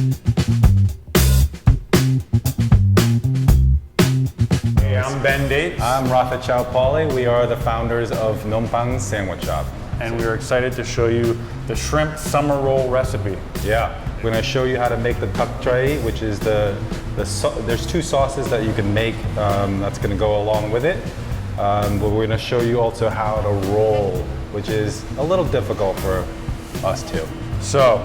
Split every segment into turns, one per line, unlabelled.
Hey, I'm Ben Dates.
I'm Rafa Chow Pauly. We are the founders of Nompang Sandwich Shop.
And we are excited to show you the shrimp summer roll recipe.
Yeah, we're going to show you how to make the tuck tray, which is there's two sauces that you can make that's going to go along with it. But we're going to show you also how to roll, which is a little difficult for us too.
So,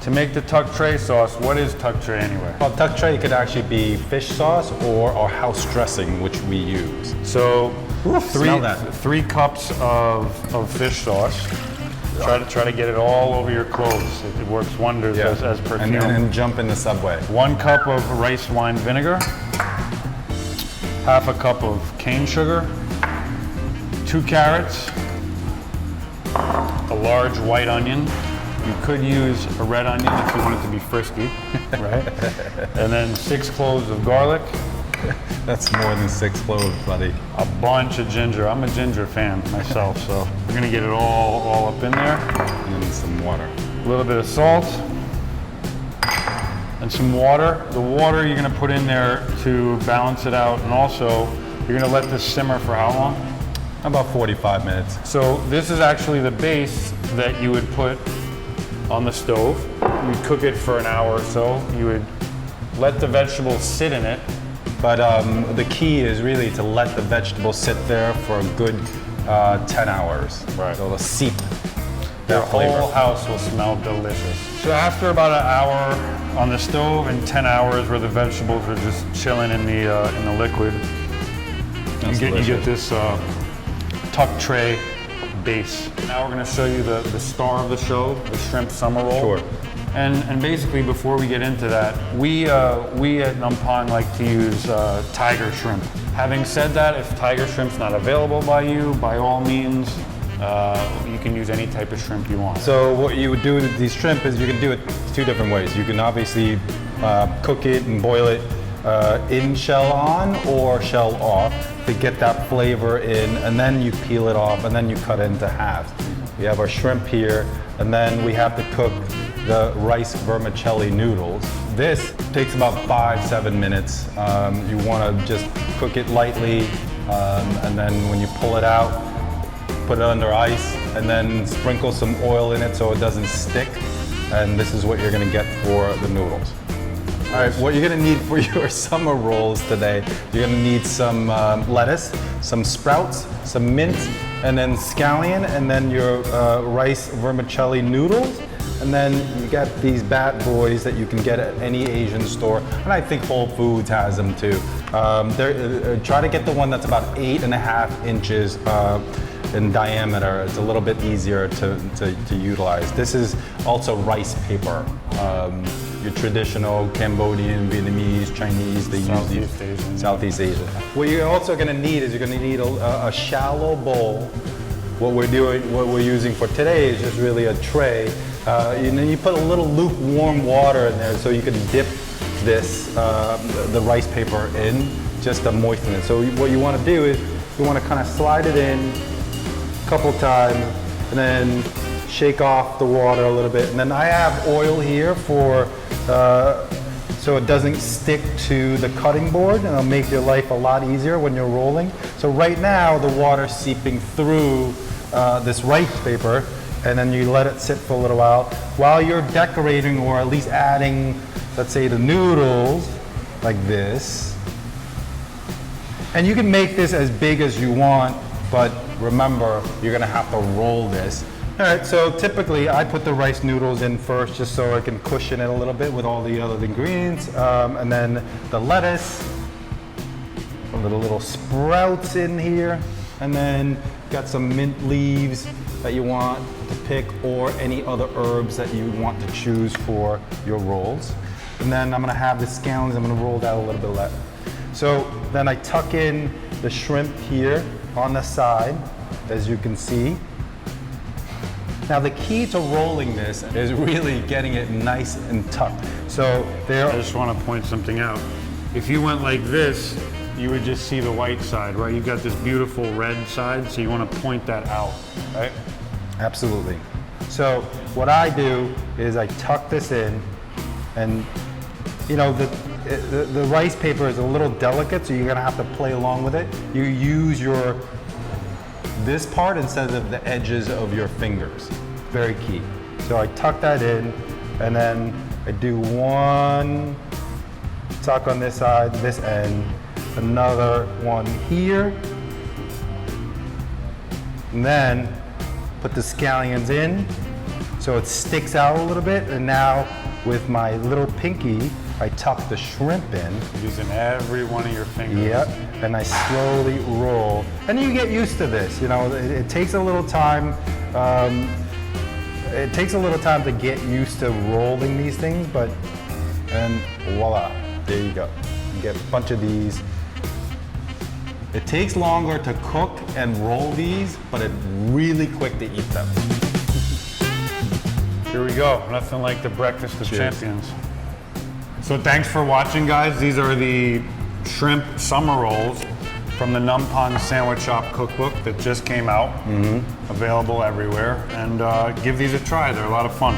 to make the tuck tray sauce, what is tuck tray anyway?
Well, tuck tray could actually be fish sauce or our house dressing, which we use.
So,
smell that.
3 cups of fish sauce. Try to get it all over your clothes. It works wonders as perfume.
And jump in the Subway.
1 cup of rice wine vinegar. Half a cup of cane sugar. 2 carrots. A large white onion. You could use a red onion if you want it to be frisky, right? And then 6 cloves of garlic.
That's more than 6 cloves, buddy.
A bunch of ginger. I'm a ginger fan myself, so we're gonna get it all up in there.
And then some water.
A little bit of salt and some water. The water you're gonna put in there to balance it out, and also you're gonna let this simmer for how long?
About 45 minutes.
So this is actually the base that you would put on the stove. You'd cook it for an hour or so. You would let the vegetables sit in it.
But the key is really to let the vegetables sit there for a good 10 hours.
Right.
So it'll seep
Your
that flavor.
whole house will smell delicious. So after about an hour on the stove and 10 hours where the vegetables are just chilling in the liquid, you get this tuck tray base. Now we're going to show you the star of the show, the shrimp summer roll.
Sure.
And basically, before we get into that, we at Nompang like to use tiger shrimp. Having said that, if tiger shrimp's not available by you, by all means, you can use any type of shrimp you want.
So what you would do with these shrimp is you can do it 2 different ways. You can obviously cook it and boil it in shell on or shell off to get that flavor in, and then you peel it off and then you cut it into halves. We have our shrimp here, and then we have to cook the rice vermicelli noodles. This takes about 5-7 minutes. You want to just cook it lightly, and then when you pull it out, put it under ice, and then sprinkle some oil in it so it doesn't stick. And this is what you're going to get for the noodles. All right, what you're going to need for your summer rolls today, you're going to need some lettuce, some sprouts, some mint, and then scallion, and then your rice vermicelli noodles. And then you got these bad boys that you can get at any Asian store, and I think Whole Foods has them too. Try to get the one that's about 8.5 inches in diameter. It's a little bit easier to utilize. This is also rice paper. Your traditional Cambodian, Vietnamese, Chinese, they use these. Southeast Asian. What you're also going to need is you're going to need a shallow bowl. What we're using for today is just really a tray. And then you put a little lukewarm water in there so you can dip this, the rice paper in, just to moisten it. So what you want to do is you want to kind of slide it in a couple times and then shake off the water a little bit. And then I have oil here for, so it doesn't stick to the cutting board, and it'll make your life a lot easier when you're rolling. So right now the water's seeping through this rice paper, and then you let it sit for a little while you're decorating, or at least adding, let's say, the noodles like this. And you can make this as big as you want, but remember, you're gonna have to roll this. All right, so typically I put the rice noodles in first just so I can cushion it a little bit with all the other ingredients. And then the lettuce, a little sprouts in here, and then got some mint leaves that you want to pick, or any other herbs that you want to choose for your rolls. And then I'm gonna have the scallions, I'm gonna roll that a little bit left. So then I tuck in the shrimp here on the side, as you can see. Now the key to rolling this is really getting it nice and tucked. So there.
I just want to point something out. If you went like this, you would just see the white side, right? You've got this beautiful red side, so you want to point that out, right?
Absolutely. So what I do is I tuck this in, And you know, the rice paper is a little delicate, so you're gonna have to play along with it. You use this part instead of the edges of your fingers. Very key. So I tuck that in, and then I do one tuck on this side, this end, another one here, and then put the scallions in so it sticks out a little bit. And now with my little pinky, I tuck the shrimp in.
Using every one of your fingers.
Yep, and I slowly roll. And you get used to this, you know, it takes a little time. It takes a little time to get used to rolling these things, and voila, there you go. You get a bunch of these. It takes longer to cook and roll these, but it's really quick to eat them.
Here we go, nothing like the breakfast of
Cheers.
champions. So thanks for watching, guys. These are the shrimp summer rolls from the Num Pond Sandwich Shop cookbook that just came out. Available everywhere. And give these a try, they're a lot of fun.